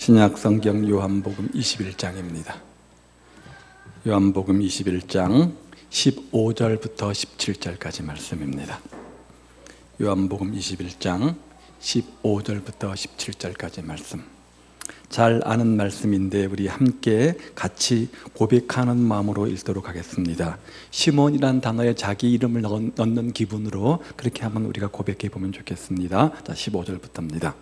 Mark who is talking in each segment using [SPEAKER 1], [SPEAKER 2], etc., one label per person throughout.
[SPEAKER 1] 신약 성경 요한복음 21장입니다. 요한복음 21장 15절부터 17절까지 말씀입니다. 요한복음 21장 15절부터 17절까지 말씀. 잘 아는 말씀인데 우리 함께 같이 고백하는 마음으로 읽도록 하겠습니다. 시몬이란 단어에 자기 이름을 넣는 기분으로 그렇게 한번 우리가 고백해 보면 좋겠습니다. 자, 15절부터입니다.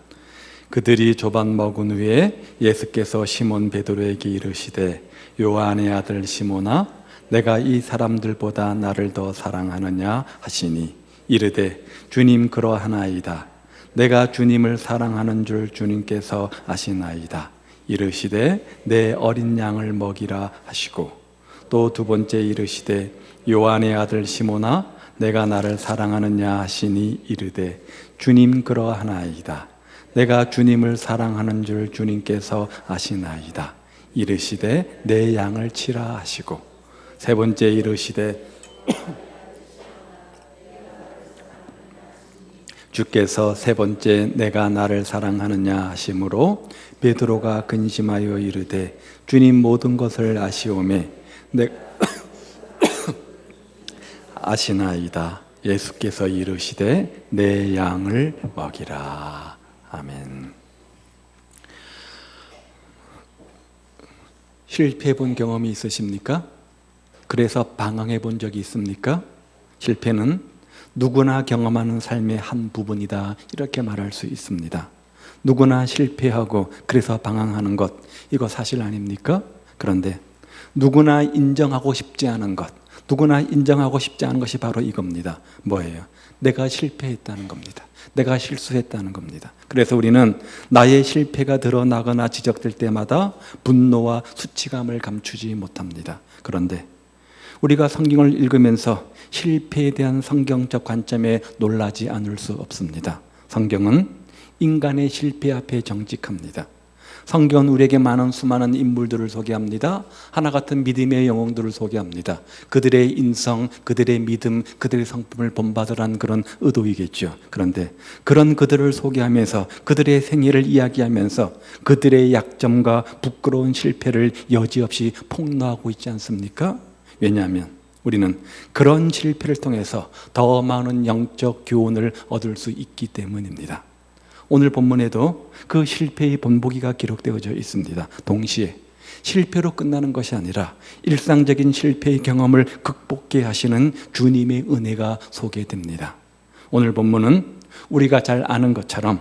[SPEAKER 1] 그들이 조반 먹은 후에 예수께서 시몬 베드로에게 이르시되 요한의 아들 시몬아 내가 이 사람들보다 나를 더 사랑하느냐 하시니 이르되 주님 그러하나이다. 내가 주님을 사랑하는 줄 주님께서 아시나이다. 이르시되 내 어린 양을 먹이라 하시고 또 두 번째 이르시되 요한의 아들 시몬아 내가 나를 사랑하느냐 하시니 이르되 주님 그러하나이다. 내가 주님을 사랑하는 줄 주님께서 아시나이다. 이르시되 내 양을 치라 하시고 세 번째 이르시되 주께서 세 번째 내가 나를 사랑하느냐 하심으로 베드로가 근심하여 이르되 주님 모든 것을 아시오매 아시나이다. 예수께서 이르시되 내 양을 먹이라. 아멘. 실패해 본 경험이 있으십니까? 그래서 방황해 본 적이 있습니까? 실패는 누구나 경험하는 삶의 한 부분이다, 이렇게 말할 수 있습니다. 누구나 실패하고 그래서 방황하는 것, 이거 사실 아닙니까? 그런데 누구나 인정하고 싶지 않은 것, 누구나 인정하고 싶지 않은 것이 바로 이겁니다. 뭐예요? 내가 실패했다는 겁니다. 내가 실수했다는 겁니다. 그래서 우리는 나의 실패가 드러나거나 지적될 때마다 분노와 수치감을 감추지 못합니다. 그런데 우리가 성경을 읽으면서 실패에 대한 성경적 관점에 놀라지 않을 수 없습니다. 성경은 인간의 실패 앞에 정직합니다. 성경은 우리에게 많은 수많은 인물들을 소개합니다. 하나 같은 믿음의 영웅들을 소개합니다. 그들의 인성, 그들의 믿음, 그들의 성품을 본받으라는 그런 의도이겠죠. 그런데 그런 그들을 소개하면서 그들의 생애를 이야기하면서 그들의 약점과 부끄러운 실패를 여지없이 폭로하고 있지 않습니까? 왜냐하면 우리는 그런 실패를 통해서 더 많은 영적 교훈을 얻을 수 있기 때문입니다. 오늘 본문에도 그 실패의 본보기가 기록되어져 있습니다. 동시에 실패로 끝나는 것이 아니라 일상적인 실패의 경험을 극복해 하시는 주님의 은혜가 소개됩니다. 오늘 본문은 우리가 잘 아는 것처럼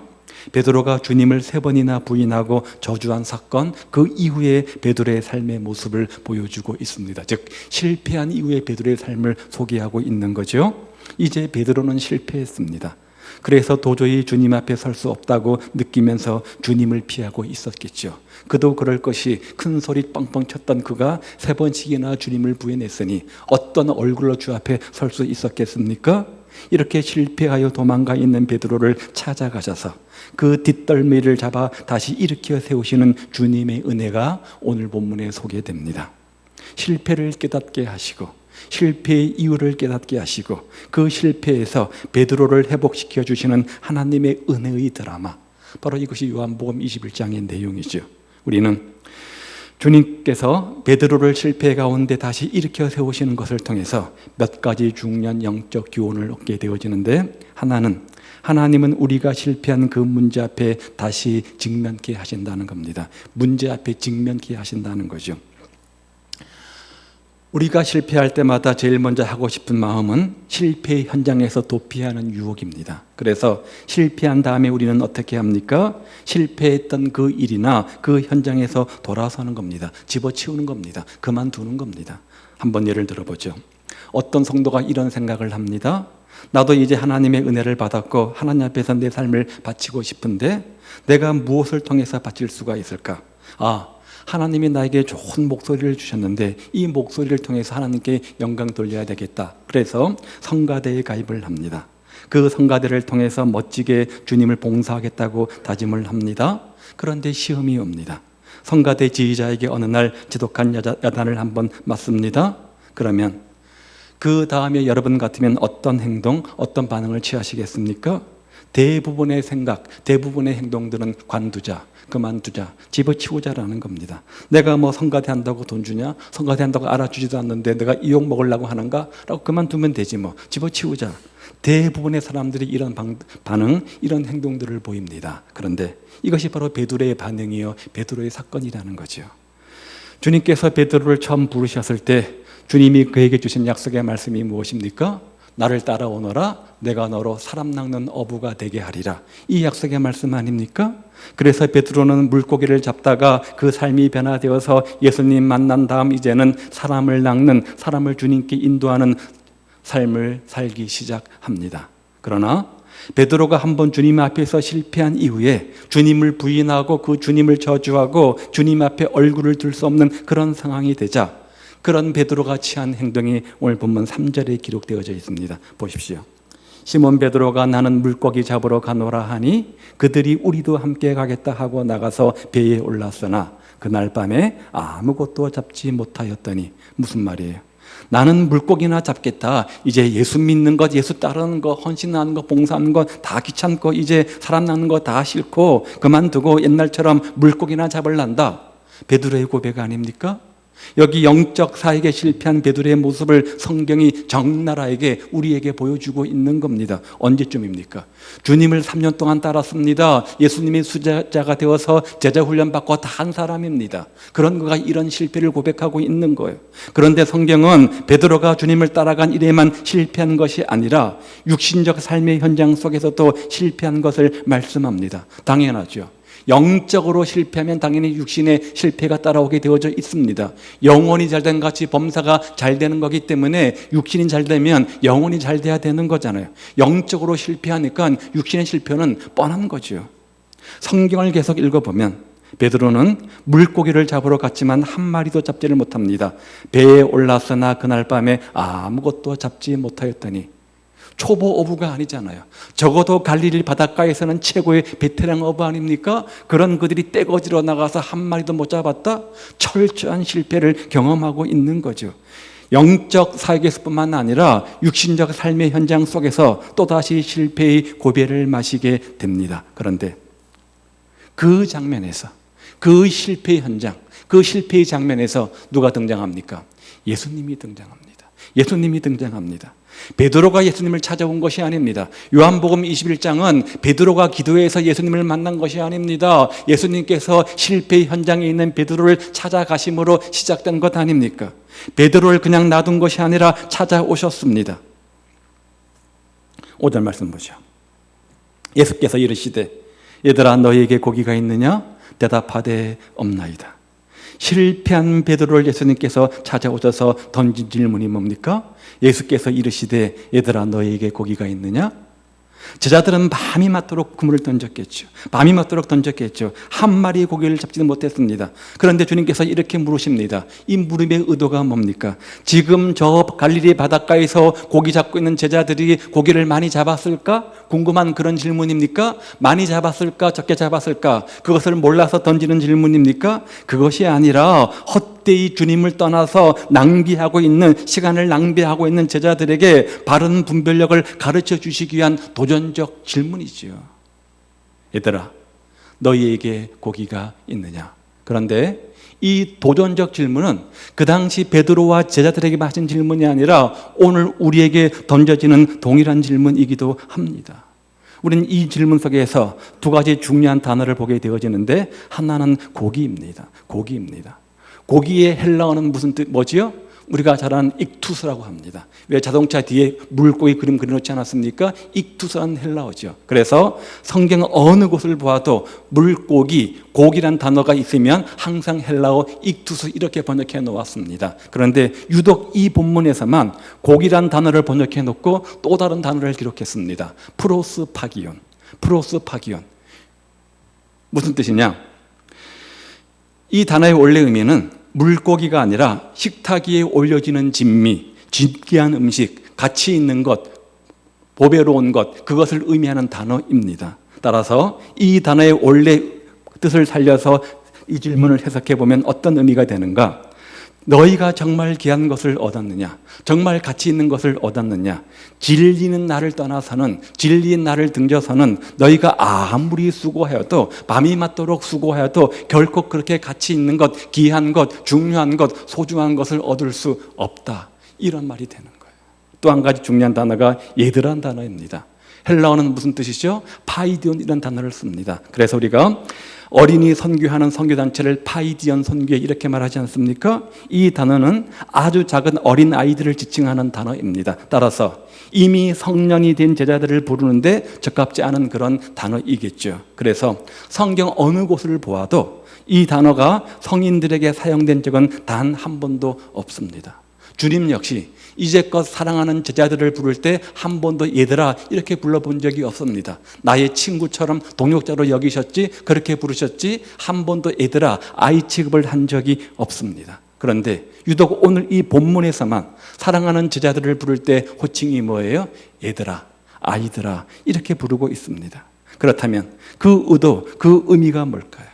[SPEAKER 1] 베드로가 주님을 3번이나 부인하고 저주한 사건, 그 이후에 베드로의 삶의 모습을 보여주고 있습니다. 즉 실패한 이후의 베드로의 삶을 소개하고 있는 거죠. 이제 베드로는 실패했습니다. 그래서 도저히 주님 앞에 설 수 없다고 느끼면서 주님을 피하고 있었겠죠. 그도 그럴 것이 큰 소리 뻥뻥 쳤던 그가 3번씩이나 주님을 부인했으니 어떤 얼굴로 주 앞에 설 수 있었겠습니까? 이렇게 실패하여 도망가 있는 베드로를 찾아가셔서 그 뒷덜미를 잡아 다시 일으켜 세우시는 주님의 은혜가 오늘 본문에 소개됩니다. 실패를 깨닫게 하시고 실패의 이유를 깨닫게 하시고 그 실패에서 베드로를 회복시켜 주시는 하나님의 은혜의 드라마, 바로 이것이 요한복음 21장의 내용이죠. 우리는 주님께서 베드로를 실패 가운데 다시 일으켜 세우시는 것을 통해서 몇 가지 중요한 영적 교훈을 얻게 되어지는데, 하나는 하나님은 우리가 실패한 그 문제 앞에 다시 직면케 하신다는 겁니다. 문제 앞에 직면케 하신다는 거죠. 우리가 실패할 때마다 제일 먼저 하고 싶은 마음은 실패의 현장에서 도피하는 유혹입니다. 그래서 실패한 다음에 우리는 어떻게 합니까? 실패했던 그 일이나 그 현장에서 돌아서는 겁니다. 집어치우는 겁니다. 그만두는 겁니다. 한번 예를 들어보죠. 어떤 성도가 이런 생각을 합니다. 나도 이제 하나님의 은혜를 받았고 하나님 앞에서 내 삶을 바치고 싶은데 내가 무엇을 통해서 바칠 수가 있을까? 하나님이 나에게 좋은 목소리를 주셨는데 이 목소리를 통해서 하나님께 영광 돌려야 되겠다. 그래서 성가대에 가입을 합니다. 그 성가대를 통해서 멋지게 주님을 봉사하겠다고 다짐을 합니다. 그런데 시험이 옵니다. 성가대 지휘자에게 어느 날 지독한 야단을 한번 맞습니다. 그러면 그 다음에 여러분 같으면 어떤 행동, 어떤 반응을 취하시겠습니까? 대부분의 생각, 대부분의 행동들은 관두자, 그만두자, 집어치우자라는 겁니다. 내가 뭐 성가대 한다고 돈 주냐? 성가대 한다고 알아주지도 않는데 내가 이욕 먹으려고 하는가? 라고 그만두면 되지 뭐. 집어치우자. 대부분의 사람들이 이런 반응, 이런 행동들을 보입니다. 그런데 이것이 바로 베드로의 반응이요, 베드로의 사건이라는 거죠. 주님께서 베드로를 처음 부르셨을 때 주님이 그에게 주신 약속의 말씀이 무엇입니까? 나를 따라오너라, 내가 너로 사람 낚는 어부가 되게 하리라. 이 약속의 말씀 아닙니까? 그래서 베드로는 물고기를 잡다가 그 삶이 변화되어서 예수님 만난 다음 이제는 사람을 낚는, 사람을 주님께 인도하는 삶을 살기 시작합니다. 그러나 베드로가 한번 주님 앞에서 실패한 이후에 주님을 부인하고 그 주님을 저주하고 주님 앞에 얼굴을 들 수 없는 그런 상황이 되자 그런 베드로가 취한 행동이 오늘 본문 3절에 기록되어져 있습니다. 보십시오. 시몬 베드로가 나는 물고기 잡으러 가노라 하니 그들이 우리도 함께 가겠다 하고 나가서 배에 올랐으나 그날 밤에 아무것도 잡지 못하였더니 무슨 말이에요? 나는 물고기나 잡겠다. 이제 예수 믿는 것, 예수 따르는 것, 헌신하는 것, 봉사하는 것 다 귀찮고 이제 사람 낳는 거 다 싫고 그만두고 옛날처럼 물고기나 잡을란다. 베드로의 고백 아닙니까? 여기 영적 사역에 실패한 베드로의 모습을 성경이 적나라하게 우리에게 보여주고 있는 겁니다. 언제쯤입니까? 주님을 3년 동안 따랐습니다. 예수님의 수제자가 되어서 제자 훈련 받고 다 한 사람입니다. 그런 거가 이런 실패를 고백하고 있는 거예요. 그런데 성경은 베드로가 주님을 따라간 일에만 실패한 것이 아니라 육신적 삶의 현장 속에서도 실패한 것을 말씀합니다. 당연하죠. 영적으로 실패하면 당연히 육신의 실패가 따라오게 되어져 있습니다. 영혼이 잘된 같이 범사가 잘 되는 거기 때문에 육신이 잘 되면 영혼이 잘 돼야 되는 거잖아요. 영적으로 실패하니까 육신의 실패는 뻔한 거죠. 성경을 계속 읽어보면 베드로는 물고기를 잡으러 갔지만 한 마리도 잡지를 못합니다. 배에 올랐으나 그날 밤에 아무것도 잡지 못하였더니 초보 어부가 아니잖아요. 적어도 갈릴리 바닷가에서는 최고의 베테랑 어부 아닙니까? 그런 그들이 떼거지로 나가서 한 마리도 못 잡았다? 철저한 실패를 경험하고 있는 거죠. 영적 사역에서뿐만 아니라 육신적 삶의 현장 속에서 또다시 실패의 고배를 마시게 됩니다. 그런데 그 장면에서, 그 실패의 현장, 그 실패의 장면에서 누가 등장합니까? 예수님이 등장합니다. 예수님이 등장합니다. 베드로가 예수님을 찾아온 것이 아닙니다. 요한복음 21장은 베드로가 기도해서 예수님을 만난 것이 아닙니다. 예수님께서 실패의 현장에 있는 베드로를 찾아가심으로 시작된 것 아닙니까? 베드로를 그냥 놔둔 것이 아니라 찾아오셨습니다. 5절 말씀 보죠. 예수께서 이르시되 얘들아 너희에게 고기가 있느냐? 대답하되 없나이다. 실패한 베드로를 예수님께서 찾아오셔서 던진 질문이 뭡니까? 예수께서 이르시되 얘들아 너희에게 고기가 있느냐? 제자들은 밤이 맞도록 그물을 던졌겠죠. 밤이 맞도록 던졌겠죠. 한 마리의 고기를 잡지는 못했습니다. 그런데 주님께서 이렇게 물으십니다. 이 물음의 의도가 뭡니까? 지금 저 갈릴리 바닷가에서 고기 잡고 있는 제자들이 고기를 많이 잡았을까? 궁금한 그런 질문입니까? 많이 잡았을까? 적게 잡았을까? 그것을 몰라서 던지는 질문입니까? 그것이 아니라 헛되이 주님을 떠나서 낭비하고 있는, 시간을 낭비하고 있는 제자들에게 바른 분별력을 가르쳐 주시기 위한 도전적 질문이지요. 얘들아, 너희에게 고기가 있느냐? 그런데 이 도전적 질문은 그 당시 베드로와 제자들에게 하신 질문이 아니라 오늘 우리에게 던져지는 동일한 질문이기도 합니다. 우리는 이 질문 속에서 두 가지 중요한 단어를 보게 되어지는데 하나는 고기입니다. 고기입니다. 고기의 헬라어는 무슨 뜻, 뭐지요? 우리가 잘 아는 익투스라고 합니다. 왜 자동차 뒤에 물고기 그림 그려놓지 않았습니까? 익투스라는 헬라어죠. 그래서 성경 어느 곳을 보아도 물고기, 고기란 단어가 있으면 항상 헬라어 익투스 이렇게 번역해 놓았습니다. 그런데 유독 이 본문에서만 고기란 단어를 번역해 놓고 또 다른 단어를 기록했습니다. 프로스파기온. 프로스파기온. 무슨 뜻이냐? 이 단어의 원래 의미는 물고기가 아니라 식탁 위에 올려지는 진미, 진귀한 음식, 가치 있는 것, 보배로운 것, 그것을 의미하는 단어입니다. 따라서 이 단어의 원래 뜻을 살려서 이 질문을 해석해 보면 어떤 의미가 되는가? 너희가 정말 귀한 것을 얻었느냐? 정말 가치 있는 것을 얻었느냐? 진리는 나를 떠나서는, 진리인 나를 등져서는 너희가 아무리 수고하여도, 밤이 맞도록 수고하여도 결코 그렇게 가치 있는 것, 귀한 것, 중요한 것, 소중한 것을 얻을 수 없다. 이런 말이 되는 거예요. 또 한 가지 중요한 단어가 얘들한 단어입니다. 헬라어는 무슨 뜻이죠? 파이디온 이런 단어를 씁니다. 그래서 우리가 어린이 선교하는 선교단체를 파이디언 선교회 이렇게 말하지 않습니까? 이 단어는 아주 작은 어린 아이들을 지칭하는 단어입니다. 따라서 이미 성년이 된 제자들을 부르는데 적합지 않은 그런 단어이겠죠. 그래서 성경 어느 곳을 보아도 이 단어가 성인들에게 사용된 적은 단 한 번도 없습니다. 주님 역시 이제껏 사랑하는 제자들을 부를 때 한 번도 얘들아 이렇게 불러본 적이 없습니다. 나의 친구처럼 동역자로 여기셨지, 그렇게 부르셨지, 한 번도 얘들아 아이 취급을 한 적이 없습니다. 그런데 유독 오늘 이 본문에서만 사랑하는 제자들을 부를 때 호칭이 뭐예요? 얘들아, 아이들아 이렇게 부르고 있습니다. 그렇다면 그 의도, 그 의미가 뭘까요?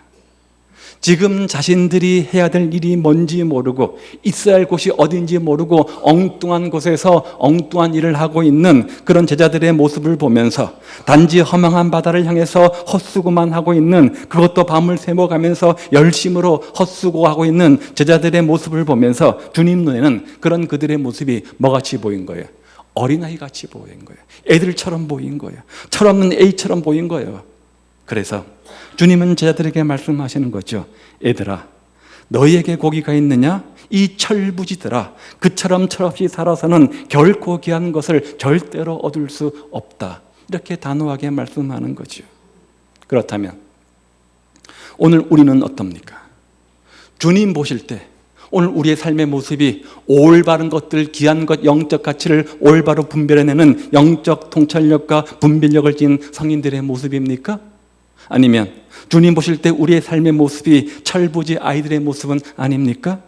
[SPEAKER 1] 지금 자신들이 해야 될 일이 뭔지 모르고 있어야 할 곳이 어딘지 모르고 엉뚱한 곳에서 엉뚱한 일을 하고 있는 그런 제자들의 모습을 보면서 단지 허망한 바다를 향해서 헛수고만 하고 있는, 그것도 밤을 새워가면서 열심으로 헛수고하고 있는 제자들의 모습을 보면서 주님 눈에는 그런 그들의 모습이 뭐같이 보인 거예요? 어린아이 같이 보인 거예요. 애들처럼 보인 거예요. 철없는 애처럼 보인 거예요. 그래서 주님은 제자들에게 말씀하시는 거죠. 얘들아, 너희에게 고기가 있느냐? 이 철부지들아, 그처럼 철없이 살아서는 결코 귀한 것을 절대로 얻을 수 없다. 이렇게 단호하게 말씀하는 거죠. 그렇다면 오늘 우리는 어떻습니까? 주님 보실 때 오늘 우리의 삶의 모습이 올바른 것들, 귀한 것, 영적 가치를 올바로 분별해내는 영적 통찰력과 분별력을 지닌 성인들의 모습입니까? 아니면 주님 보실 때 우리의 삶의 모습이 철부지 아이들의 모습은 아닙니까?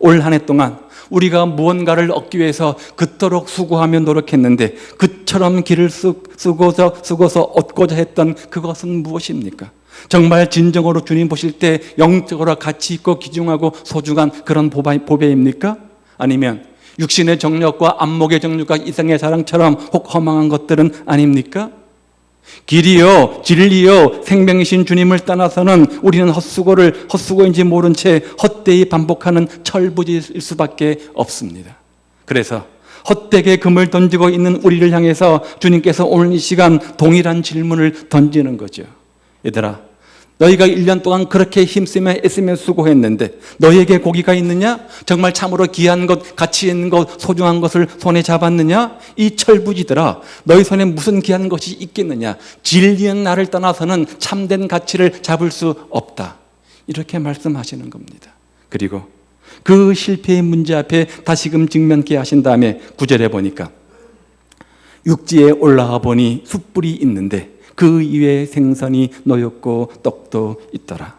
[SPEAKER 1] 올 한 해 동안 우리가 무언가를 얻기 위해서 그토록 수고하며 노력했는데 그처럼 길을 쓰고서 얻고자 했던 그것은 무엇입니까? 정말 진정으로 주님 보실 때 영적으로 가치 있고 귀중하고 소중한 그런 보배입니까? 아니면 육신의 정력과 안목의 정력과 이생의 자랑처럼 혹 허망한 것들은 아닙니까? 길이요, 진리요, 생명이신 주님을 떠나서는 우리는 헛수고인지 모른 채 헛되이 반복하는 철부지일 수밖에 없습니다. 그래서 헛되게 금을 던지고 있는 우리를 향해서 주님께서 오늘 이 시간 동일한 질문을 던지는 거죠. 얘들아, 너희가 1년 동안 그렇게 힘쓰며 애쓰며 수고했는데 너희에게 고기가 있느냐? 정말 참으로 귀한 것, 가치 있는 것, 소중한 것을 손에 잡았느냐? 이 철부지들아, 너희 손에 무슨 귀한 것이 있겠느냐? 진리는 나를 떠나서는 참된 가치를 잡을 수 없다. 이렇게 말씀하시는 겁니다. 그리고 그 실패의 문제 앞에 다시금 직면케 하신 다음에 9절에 보니까 육지에 올라와 보니 숯불이 있는데 그 위에 생선이 놓였고 떡도 있더라.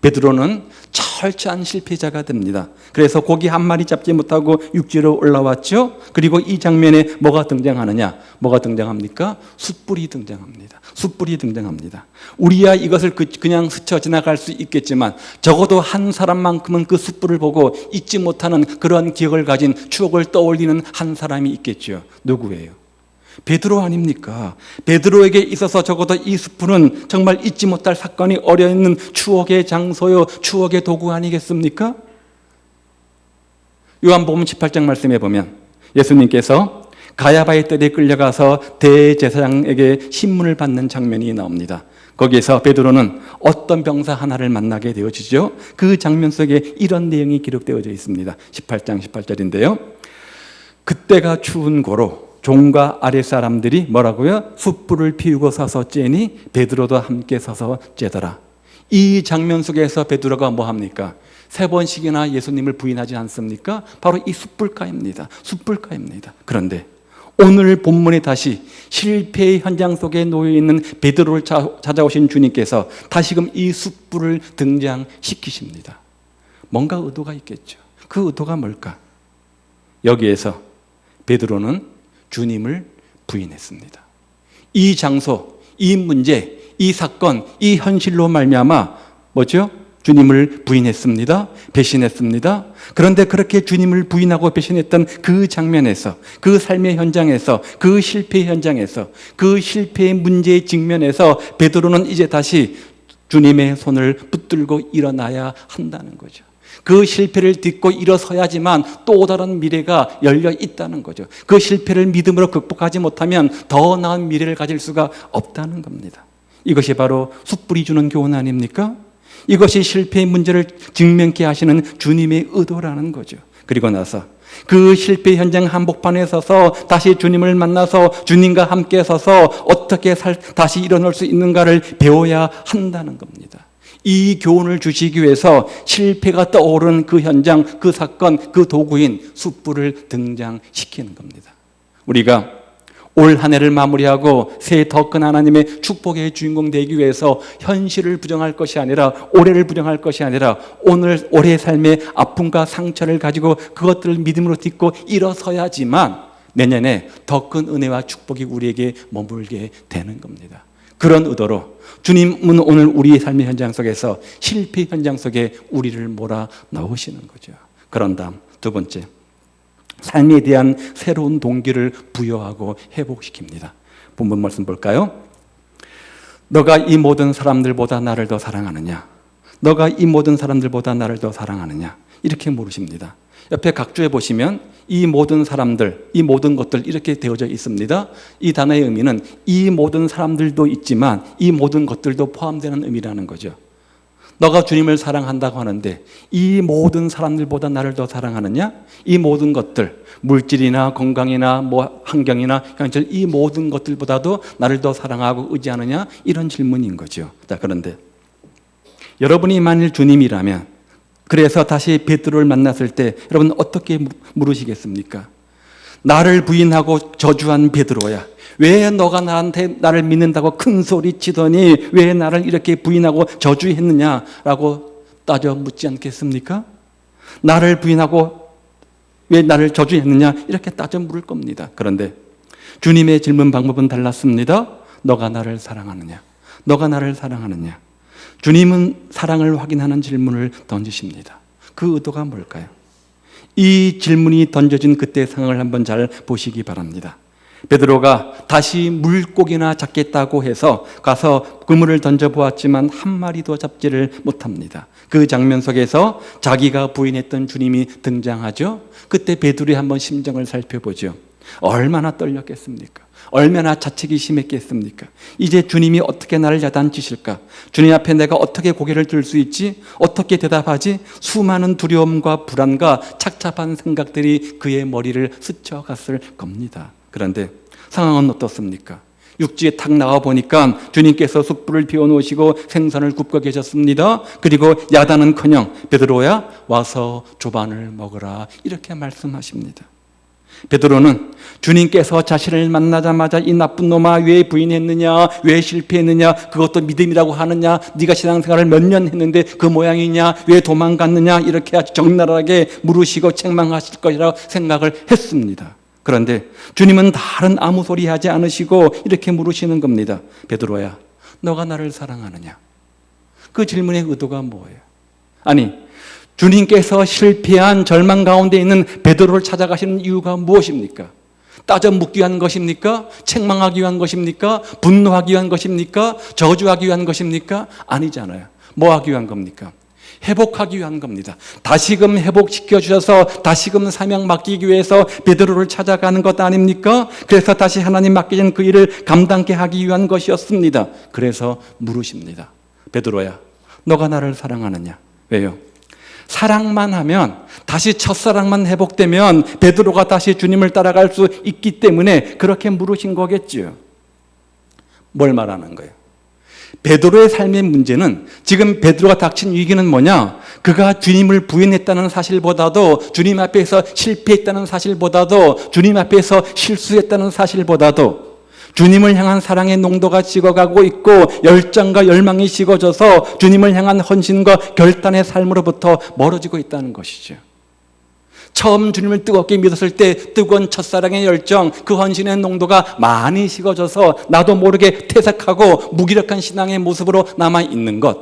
[SPEAKER 1] 베드로는 철저한 실패자가 됩니다. 그래서 고기 한 마리 잡지 못하고 육지로 올라왔죠. 그리고 이 장면에 뭐가 등장하느냐? 뭐가 등장합니까? 숯불이 등장합니다. 숯불이 등장합니다. 우리야 이것을 그냥 스쳐 지나갈 수 있겠지만 적어도 한 사람만큼은 그 숯불을 보고 잊지 못하는 그런 기억을 가진 추억을 떠올리는 한 사람이 있겠죠. 누구예요? 베드로 아닙니까? 베드로에게 있어서 적어도 이 숯불은 정말 잊지 못할 사건이 어려있는 추억의 장소요, 추억의 도구 아니겠습니까? 요한복음 18장 말씀에 보면 예수님께서 가야바의 뜰에 끌려가서 대제사장에게 신문을 받는 장면이 나옵니다. 거기에서 베드로는 어떤 병사 하나를 만나게 되어지죠. 그 장면 속에 이런 내용이 기록되어져 있습니다. 18장 18절인데요. 그때가 추운 고로 종과 아랫사람들이 뭐라고요? 숯불을 피우고 서서 쬐니 베드로도 함께 서서 쬐더라. 이 장면 속에서 베드로가 뭐합니까? 3번씩이나 예수님을 부인하지 않습니까? 바로 이 숯불가입니다. 숯불가입니다. 그런데 오늘 본문에 다시 실패의 현장 속에 놓여있는 베드로를 찾아오신 주님께서 다시금 이 숯불을 등장시키십니다. 뭔가 의도가 있겠죠. 그 의도가 뭘까? 여기에서 베드로는 주님을 부인했습니다. 이 장소, 이 문제, 이 사건, 이 현실로 말미암아 뭐죠? 주님을 부인했습니다. 배신했습니다. 그런데 그렇게 주님을 부인하고 배신했던 그 장면에서, 그 삶의 현장에서, 그 실패 현장에서, 그 실패의 문제의 직면에서 베드로는 이제 다시 주님의 손을 붙들고 일어나야 한다는 거죠. 그 실패를 딛고 일어서야지만 또 다른 미래가 열려 있다는 거죠. 그 실패를 믿음으로 극복하지 못하면 더 나은 미래를 가질 수가 없다는 겁니다. 이것이 바로 숯불이 주는 교훈 아닙니까? 이것이 실패의 문제를 직면케 하시는 주님의 의도라는 거죠. 그리고 나서 그 실패 현장 한복판에 서서 다시 주님을 만나서 주님과 함께 서서 어떻게 다시 일어날 수 있는가를 배워야 한다는 겁니다. 이 교훈을 주시기 위해서 실패가 떠오른 그 현장, 그 사건, 그 도구인 숯불을 등장시키는 겁니다. 우리가 올 한 해를 마무리하고 새해 더 큰 하나님의 축복의 주인공 되기 위해서 현실을 부정할 것이 아니라, 올해를 부정할 것이 아니라 올해 삶의 아픔과 상처를 가지고 그것들을 믿음으로 딛고 일어서야지만 내년에 더 큰 은혜와 축복이 우리에게 머물게 되는 겁니다. 그런 의도로 주님은 오늘 우리의 삶의 현장 속에서 실패 현장 속에 우리를 몰아 넣으시는 거죠. 그런 다음 두 번째, 삶에 대한 새로운 동기를 부여하고 회복시킵니다. 본문 말씀 볼까요? 너가 이 모든 사람들보다 나를 더 사랑하느냐? 너가 이 모든 사람들보다 나를 더 사랑하느냐? 이렇게 물으십니다. 옆에 각주에 보시면 이 모든 사람들, 이 모든 것들 이렇게 되어져 있습니다. 이 단어의 의미는 이 모든 사람들도 있지만 이 모든 것들도 포함되는 의미라는 거죠. 너가 주님을 사랑한다고 하는데 이 모든 사람들보다 나를 더 사랑하느냐? 이 모든 것들, 물질이나 건강이나 환경이나 현실, 이 모든 것들보다도 나를 더 사랑하고 의지하느냐? 이런 질문인 거죠. 자, 그런데 여러분이 만일 주님이라면, 그래서 다시 베드로를 만났을 때 여러분 어떻게 물으시겠습니까? 나를 부인하고 저주한 베드로야, 왜 너가 나를 믿는다고 큰 소리 치더니 왜 나를 이렇게 부인하고 저주했느냐라고 따져 묻지 않겠습니까? 나를 부인하고 왜 나를 저주했느냐 이렇게 따져 물을 겁니다. 그런데 주님의 질문 방법은 달랐습니다. 너가 나를 사랑하느냐? 너가 나를 사랑하느냐? 주님은 사랑을 확인하는 질문을 던지십니다. 그 의도가 뭘까요? 이 질문이 던져진 그때의 상황을 한번 잘 보시기 바랍니다. 베드로가 다시 물고기나 잡겠다고 해서 가서 그물을 던져보았지만 한 마리도 잡지를 못합니다. 그 장면 속에서 자기가 부인했던 주님이 등장하죠. 그때 베드로의 한번 심정을 살펴보죠. 얼마나 떨렸겠습니까? 얼마나 자책이 심했겠습니까? 이제 주님이 어떻게 나를 야단치실까? 주님 앞에 내가 어떻게 고개를 들 수 있지? 어떻게 대답하지? 수많은 두려움과 불안과 착잡한 생각들이 그의 머리를 스쳐갔을 겁니다. 그런데 상황은 어떻습니까? 육지에 탁 나와 보니까 주님께서 숯불을 피워놓으시고 생선을 굽고 계셨습니다. 그리고 야단은커녕 베드로야 와서 조반을 먹으라 이렇게 말씀하십니다. 베드로는 주님께서 자신을 만나자마자 이 나쁜 놈아 왜 부인했느냐, 왜 실패했느냐, 그것도 믿음이라고 하느냐, 네가 신앙생활을 몇 년 했는데 그 모양이냐, 왜 도망갔느냐 이렇게 아주 적나라하게 물으시고 책망하실 것이라고 생각을 했습니다. 그런데 주님은 다른 아무 소리 하지 않으시고 이렇게 물으시는 겁니다. 베드로야, 너가 나를 사랑하느냐? 그 질문의 의도가 뭐예요? 아니, 주님께서 실패한 절망 가운데 있는 베드로를 찾아가시는 이유가 무엇입니까? 따져 묻기 위한 것입니까? 책망하기 위한 것입니까? 분노하기 위한 것입니까? 저주하기 위한 것입니까? 아니잖아요. 뭐 하기 위한 겁니까? 회복하기 위한 겁니다. 다시금 회복시켜 주셔서 다시금 사명 맡기기 위해서 베드로를 찾아가는 것 아닙니까? 그래서 다시 하나님 맡기신 그 일을 감당케 하기 위한 것이었습니다. 그래서 물으십니다. 베드로야, 너가 나를 사랑하느냐? 왜요? 사랑만 하면, 다시 첫사랑만 회복되면 베드로가 다시 주님을 따라갈 수 있기 때문에 그렇게 물으신 거겠지요. 뭘 말하는 거예요? 베드로의 삶의 문제는, 지금 베드로가 닥친 위기는 뭐냐? 그가 주님을 부인했다는 사실보다도, 주님 앞에서 실패했다는 사실보다도, 주님 앞에서 실수했다는 사실보다도 주님을 향한 사랑의 농도가 식어가고 있고 열정과 열망이 식어져서 주님을 향한 헌신과 결단의 삶으로부터 멀어지고 있다는 것이죠. 처음 주님을 뜨겁게 믿었을 때 뜨거운 첫사랑의 열정, 그 헌신의 농도가 많이 식어져서 나도 모르게 퇴색하고 무기력한 신앙의 모습으로 남아있는 것,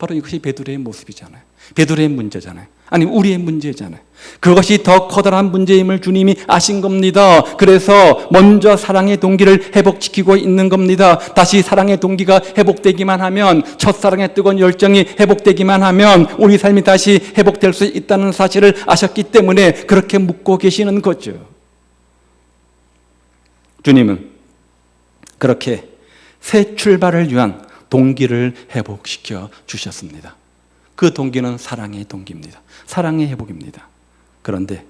[SPEAKER 1] 바로 이것이 베드로의 모습이잖아요. 베드로의 문제잖아요. 아니, 우리의 문제잖아요. 그것이 더 커다란 문제임을 주님이 아신 겁니다. 그래서 먼저 사랑의 동기를 회복시키고 있는 겁니다. 다시 사랑의 동기가 회복되기만 하면, 첫사랑의 뜨거운 열정이 회복되기만 하면 우리 삶이 다시 회복될 수 있다는 사실을 아셨기 때문에 그렇게 묻고 계시는 거죠. 주님은 그렇게 새 출발을 위한 동기를 회복시켜 주셨습니다. 그 동기는 사랑의 동기입니다. 사랑의 회복입니다. 그런데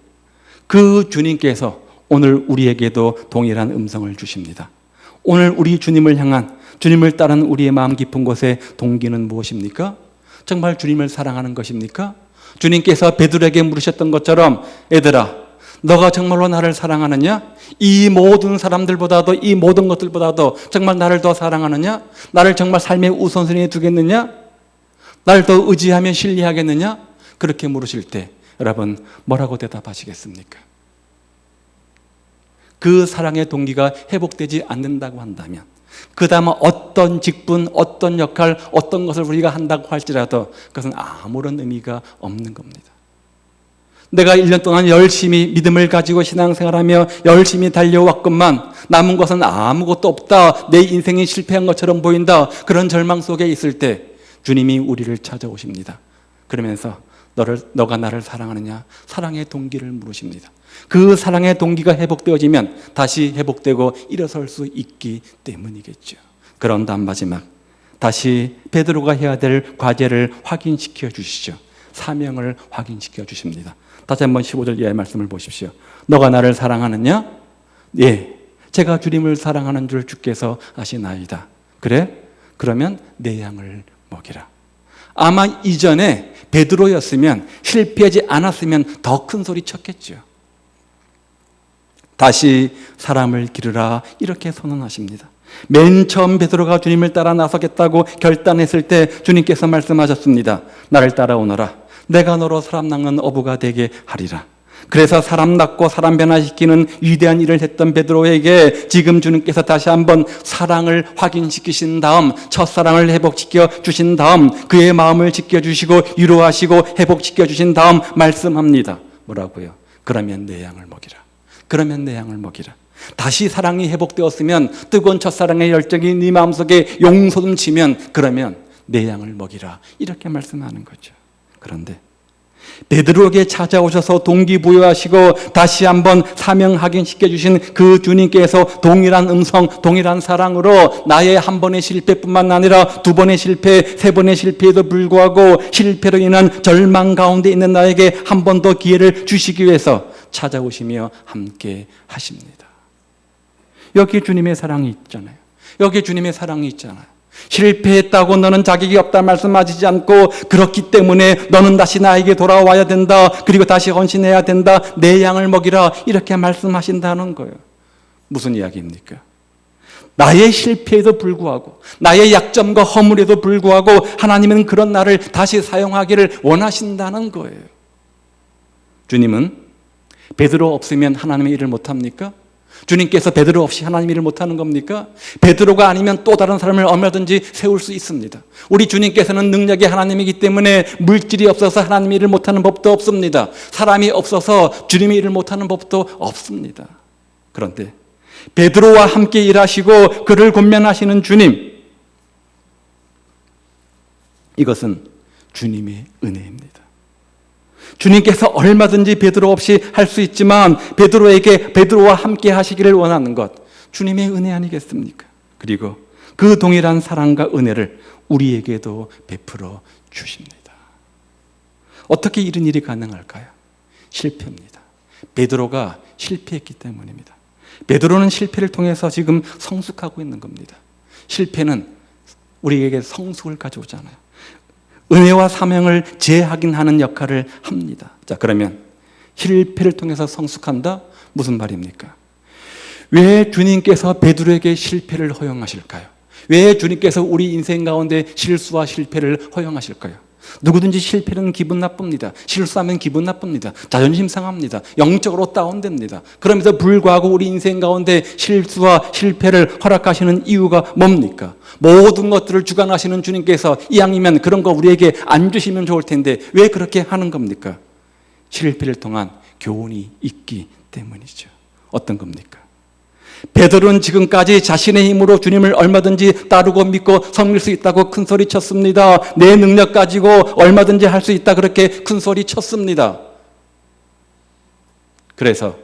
[SPEAKER 1] 그 주님께서 오늘 우리에게도 동일한 음성을 주십니다. 오늘 우리 주님을 향한, 주님을 따르는 우리의 마음 깊은 곳의 동기는 무엇입니까? 정말 주님을 사랑하는 것입니까? 주님께서 베드로에게 물으셨던 것처럼, 얘들아, 너가 정말로 나를 사랑하느냐? 이 모든 사람들보다도, 이 모든 것들보다도 정말 나를 더 사랑하느냐? 나를 정말 삶의 우선순위에 두겠느냐? 나를 더 의지하며 신뢰하겠느냐? 그렇게 물으실 때 여러분 뭐라고 대답하시겠습니까? 그 사랑의 동기가 회복되지 않는다고 한다면, 그 다음 어떤 직분, 어떤 역할, 어떤 것을 우리가 한다고 할지라도 그것은 아무런 의미가 없는 겁니다. 내가 1년 동안 열심히 믿음을 가지고 신앙생활하며 열심히 달려왔건만 남은 것은 아무것도 없다, 내 인생이 실패한 것처럼 보인다, 그런 절망 속에 있을 때 주님이 우리를 찾아오십니다. 그러면서 너가 나를 사랑하느냐? 사랑의 동기를 물으십니다. 그 사랑의 동기가 회복되어지면 다시 회복되고 일어설 수 있기 때문이겠죠. 그런다 마지막, 다시 베드로가 해야 될 과제를 확인시켜 주시죠. 사명을 확인시켜 주십니다. 다시 한번 15절 이하의 말씀을 보십시오. 너가 나를 사랑하느냐? 예, 제가 주님을 사랑하는 줄 주께서 아시나이다. 그래? 그러면 내 양을 먹이라. 아마 이전에 베드로였으면, 실패하지 않았으면 더 큰 소리 쳤겠죠. 다시 사람을 기르라, 이렇게 선언하십니다. 맨 처음 베드로가 주님을 따라 나서겠다고 결단했을 때 주님께서 말씀하셨습니다. 나를 따라오너라. 내가 너로 사람 낚는 어부가 되게 하리라. 그래서 사람 낚고 사람 변화시키는 위대한 일을 했던 베드로에게 지금 주님께서 다시 한번 사랑을 확인시키신 다음, 첫사랑을 회복시켜 주신 다음, 그의 마음을 지켜주시고 위로하시고 회복시켜 주신 다음 말씀합니다. 뭐라고요? 그러면 내 양을 먹이라. 그러면 내 양을 먹이라. 다시 사랑이 회복되었으면, 뜨거운 첫사랑의 열정이 네 마음속에 용솟음치면 그러면 내 양을 먹이라, 이렇게 말씀하는 거죠. 그런데 베드로에게 찾아오셔서 동기부여하시고 다시 한번 사명 확인시켜 주신 그 주님께서 동일한 음성, 동일한 사랑으로 나의 한 번의 실패뿐만 아니라 두 번의 실패, 세 번의 실패에도 불구하고 실패로 인한 절망 가운데 있는 나에게 한 번 더 기회를 주시기 위해서 찾아오시며 함께 하십니다. 여기 주님의 사랑이 있잖아요. 여기 주님의 사랑이 있잖아요. 실패했다고 너는 자격이 없다 말씀하시지 않고, 그렇기 때문에 너는 다시 나에게 돌아와야 된다, 그리고 다시 헌신해야 된다, 내 양을 먹이라, 이렇게 말씀하신다는 거예요. 무슨 이야기입니까? 나의 실패에도 불구하고, 나의 약점과 허물에도 불구하고 하나님은 그런 나를 다시 사용하기를 원하신다는 거예요. 주님은 베드로 없으면 하나님의 일을 못합니까? 주님께서 베드로 없이 하나님 일을 못하는 겁니까? 베드로가 아니면 또 다른 사람을 얼마든지 세울 수 있습니다. 우리 주님께서는 능력이 하나님이기 때문에 물질이 없어서 하나님 일을 못하는 법도 없습니다. 사람이 없어서 주님의 일을 못하는 법도 없습니다. 그런데 베드로와 함께 일하시고 그를 권면하시는 주님, 이것은 주님의 은혜입니다. 주님께서 얼마든지 베드로 없이 할 수 있지만 베드로와 함께 하시기를 원하는 것, 주님의 은혜 아니겠습니까? 그리고 그 동일한 사랑과 은혜를 우리에게도 베풀어 주십니다. 어떻게 이런 일이 가능할까요? 실패입니다. 베드로가 실패했기 때문입니다. 베드로는 실패를 통해서 지금 성숙하고 있는 겁니다. 실패는 우리에게 성숙을 가져오잖아요. 은혜와 사명을 재확인하는 역할을 합니다. 자, 그러면 실패를 통해서 성숙한다? 무슨 말입니까? 왜 주님께서 베드로에게 실패를 허용하실까요? 왜 주님께서 우리 인생 가운데 실수와 실패를 허용하실까요? 누구든지 실패는 기분 나쁩니다. 실수하면 기분 나쁩니다. 자존심 상합니다. 영적으로 다운됩니다. 그럼에도 불구하고 우리 인생 가운데 실수와 실패를 허락하시는 이유가 뭡니까? 모든 것들을 주관하시는 주님께서 이왕이면 그런 거 우리에게 안 주시면 좋을 텐데 왜 그렇게 하는 겁니까? 실패를 통한 교훈이 있기 때문이죠. 어떤 겁니까? 베드로는 지금까지 자신의 힘으로 주님을 얼마든지 따르고 믿고 섬길 수 있다고 큰 소리 쳤습니다. 내 능력 가지고 얼마든지 할 수 있다 그렇게 큰 소리 쳤습니다. 그래서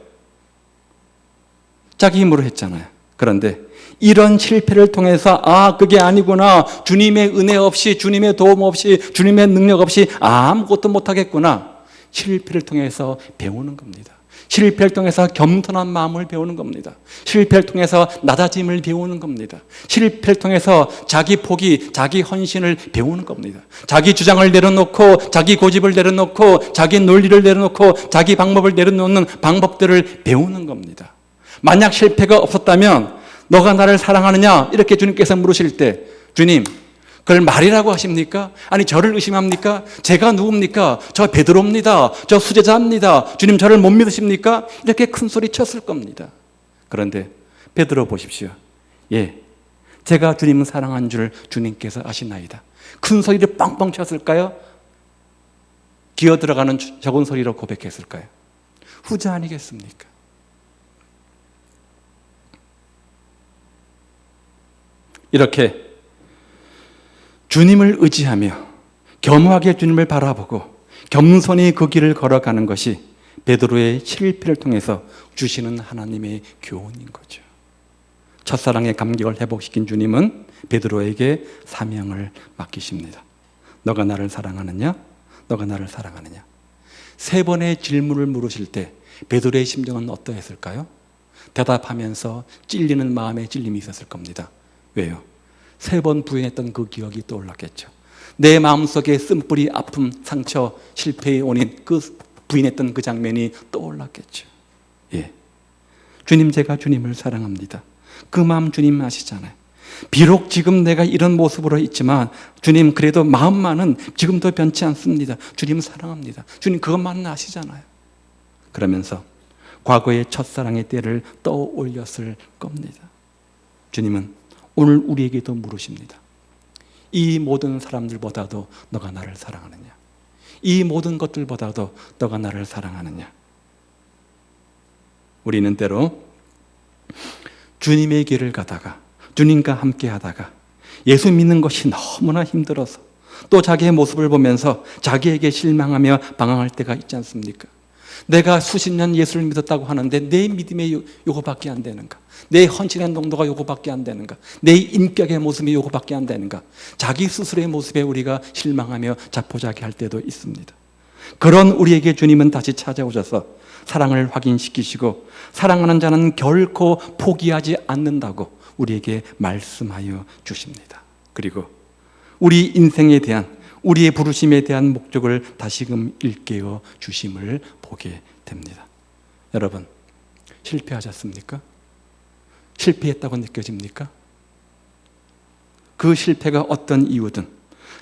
[SPEAKER 1] 자기 힘으로 했잖아요. 그런데 이런 실패를 통해서 그게 아니구나. 주님의 은혜 없이, 주님의 도움 없이, 주님의 능력 없이 아무것도 못하겠구나. 실패를 통해서 배우는 겁니다. 실패를 통해서 겸손한 마음을 배우는 겁니다. 실패를 통해서 낮아짐을 배우는 겁니다. 실패를 통해서 자기 포기, 자기 헌신을 배우는 겁니다. 자기 주장을 내려놓고, 자기 고집을 내려놓고, 자기 논리를 내려놓고, 자기 방법을 내려놓는 방법들을 배우는 겁니다. 만약 실패가 없었다면 너가 나를 사랑하느냐? 이렇게 주님께서 물으실 때 주님, 그걸 말이라고 하십니까? 아니 저를 의심합니까? 제가 누굽니까? 저 베드로입니다. 저 수제자입니다. 주님 저를 못 믿으십니까? 이렇게 큰 소리 쳤을 겁니다. 그런데 베드로 보십시오. 예, 제가 주님을 사랑한 줄 주님께서 아시나이다. 큰 소리를 빵빵 쳤을까요? 기어 들어가는 적은 소리로 고백했을까요? 후자 아니겠습니까? 이렇게 주님을 의지하며 겸허하게 주님을 바라보고 겸손히 그 길을 걸어가는 것이 베드로의 실패를 통해서 주시는 하나님의 교훈인 거죠. 첫사랑의 감격을 회복시킨 주님은 베드로에게 사명을 맡기십니다. 너가 나를 사랑하느냐? 너가 나를 사랑하느냐? 3번의 질문을 물으실 때 베드로의 심정은 어떠했을까요? 대답하면서 찔리는 마음에 찔림이 있었을 겁니다. 왜요? 3번 부인했던 그 기억이 떠올랐겠죠. 내 마음속에 쓴뿌리, 아픔, 상처, 실패의 원인, 그 부인했던 그 장면이 떠올랐겠죠. 예, 주님, 제가 주님을 사랑합니다. 그 마음 주님 아시잖아요. 비록 지금 내가 이런 모습으로 있지만 주님 그래도 마음만은 지금도 변치 않습니다. 주님 사랑합니다. 주님 그것만은 아시잖아요. 그러면서 과거의 첫사랑의 때를 떠올렸을 겁니다. 주님은 오늘 우리에게도 물으십니다. 이 모든 사람들보다도 너가 나를 사랑하느냐? 이 모든 것들보다도 너가 나를 사랑하느냐? 우리는 때로 주님의 길을 가다가 주님과 함께 하다가 예수 믿는 것이 너무나 힘들어서 또 자기의 모습을 보면서 자기에게 실망하며 방황할 때가 있지 않습니까? 내가 수십 년 예수를 믿었다고 하는데 내 믿음의 요거밖에 안 되는가? 내 헌신의 농도가 요거밖에 안 되는가? 내 인격의 모습이 요거밖에 안 되는가? 자기 스스로의 모습에 우리가 실망하며 자포자기할 때도 있습니다. 그런 우리에게 주님은 다시 찾아오셔서 사랑을 확인시키시고 사랑하는 자는 결코 포기하지 않는다고 우리에게 말씀하여 주십니다. 그리고 우리 인생에 대한 우리의 부르심에 대한 목적을 다시금 일깨워 주심을 보게 됩니다. 여러분, 실패하셨습니까? 실패했다고 느껴집니까? 그 실패가 어떤 이유든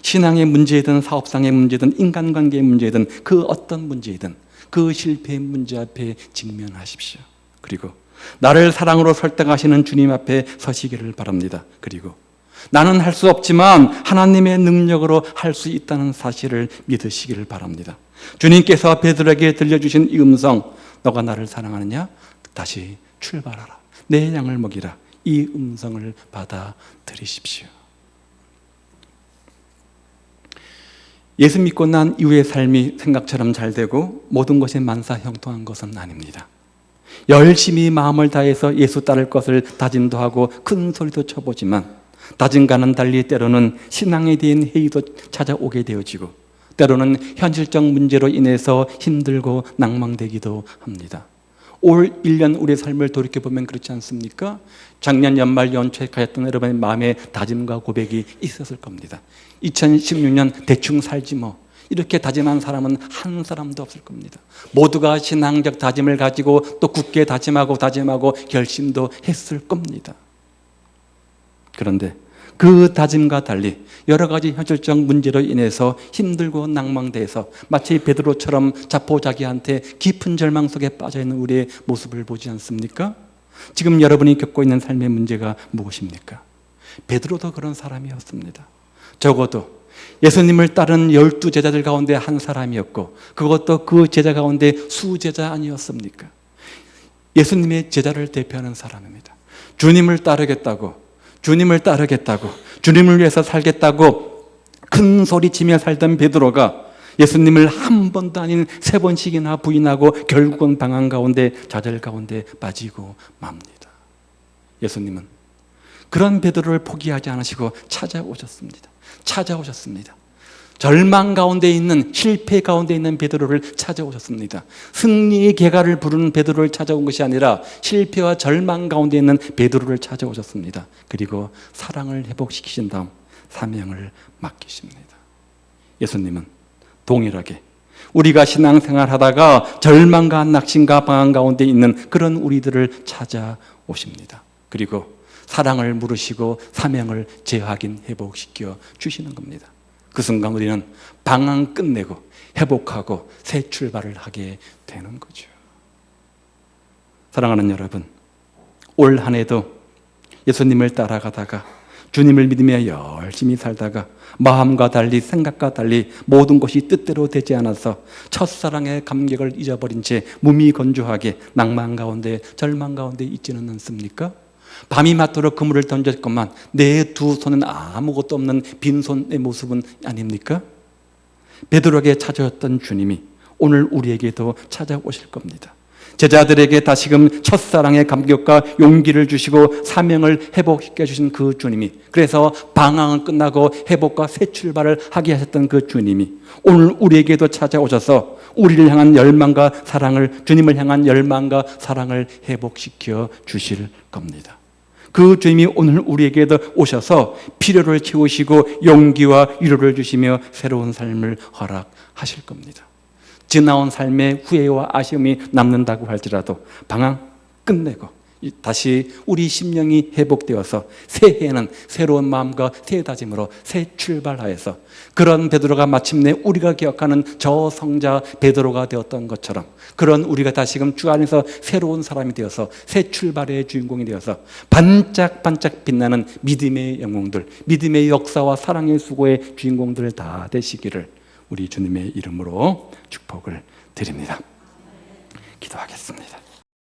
[SPEAKER 1] 신앙의 문제이든 사업상의 문제든 인간관계의 문제이든 그 어떤 문제이든 그 실패의 문제 앞에 직면하십시오. 그리고 나를 사랑으로 설득하시는 주님 앞에 서시기를 바랍니다. 그리고 나는 할 수 없지만 하나님의 능력으로 할 수 있다는 사실을 믿으시기를 바랍니다. 주님께서 베드로에게 들려주신 이 음성, 너가 나를 사랑하느냐? 다시 출발하라. 내 양을 먹이라. 이 음성을 받아들이십시오. 예수 믿고 난 이후의 삶이 생각처럼 잘 되고 모든 것이 만사형통한 것은 아닙니다. 열심히 마음을 다해서 예수 따를 것을 다짐도 하고 큰 소리도 쳐보지만 다짐과는 달리 때로는 신앙에 대한 회의도 찾아오게 되어지고 때로는 현실적 문제로 인해서 힘들고 낭망되기도 합니다. 올 1년 우리의 삶을 돌이켜보면 그렇지 않습니까? 작년 연말 연초에 가졌던 여러분의 마음의 다짐과 고백이 있었을 겁니다. 2016년 대충 살지 뭐 이렇게 다짐한 사람은 한 사람도 없을 겁니다. 모두가 신앙적 다짐을 가지고 또 굳게 다짐하고 결심도 했을 겁니다. 그런데 그 다짐과 달리 여러 가지 현실적 문제로 인해서 힘들고 낭망돼서 마치 베드로처럼 자포자기한테 깊은 절망 속에 빠져있는 우리의 모습을 보지 않습니까? 지금 여러분이 겪고 있는 삶의 문제가 무엇입니까? 베드로도 그런 사람이었습니다. 적어도 예수님을 따른 12제자들 가운데 한 사람이었고, 그것도 그 제자 가운데 수제자 아니었습니까? 예수님의 제자를 대표하는 사람입니다. 주님을 따르겠다고, 주님을 위해서 살겠다고 큰 소리치며 살던 베드로가 예수님을 한 번도 아닌 3번씩이나 부인하고 결국은 방황 가운데, 좌절 가운데 빠지고 맙니다. 예수님은 그런 베드로를 포기하지 않으시고 찾아오셨습니다. 절망 가운데 있는, 실패 가운데 있는 베드로를 찾아오셨습니다. 승리의 개가를 부르는 베드로를 찾아온 것이 아니라 실패와 절망 가운데 있는 베드로를 찾아오셨습니다. 그리고 사랑을 회복시키신 다음 사명을 맡기십니다. 예수님은 동일하게 우리가 신앙생활 하다가 절망과 낙심과 방황 가운데 있는 그런 우리들을 찾아오십니다. 그리고 사랑을 물으시고 사명을 재확인, 회복시켜 주시는 겁니다. 그 순간 우리는 방황 끝내고 회복하고 새 출발을 하게 되는 거죠. 사랑하는 여러분, 올 한 해도 예수님을 따라가다가 주님을 믿으며 열심히 살다가 마음과 달리, 생각과 달리 모든 것이 뜻대로 되지 않아서 첫사랑의 감격을 잊어버린 채 무미건조하게 낭만 가운데, 절망 가운데 있지는 않습니까? 밤이 맞도록 그물을 던졌건만 내 두 손은 아무것도 없는 빈손의 모습은 아닙니까? 베드로에게 찾아왔던 주님이 오늘 우리에게도 찾아오실 겁니다. 제자들에게 다시금 첫사랑의 감격과 용기를 주시고 사명을 회복시켜 주신 그 주님이, 그래서 방황은 끝나고 회복과 새 출발을 하게 하셨던 그 주님이 오늘 우리에게도 찾아오셔서 우리를 향한 열망과 사랑을, 주님을 향한 열망과 사랑을 회복시켜 주실 겁니다. 그 주님이 오늘 우리에게도 오셔서 필요를 채우시고 용기와 위로를 주시며 새로운 삶을 허락하실 겁니다. 지나온 삶의 후회와 아쉬움이 남는다고 할지라도 방황 끝내고 다시 우리 심령이 회복되어서 새해에는 새로운 마음과 새 다짐으로 새 출발하여서 그런 베드로가 마침내 우리가 기억하는 저 성자 베드로가 되었던 것처럼, 그런 우리가 다시금 주 안에서 새로운 사람이 되어서 새 출발의 주인공이 되어서 반짝반짝 빛나는 믿음의 영웅들, 믿음의 역사와 사랑의 수고의 주인공들 다 되시기를 우리 주님의 이름으로 축복을 드립니다. 기도하겠습니다.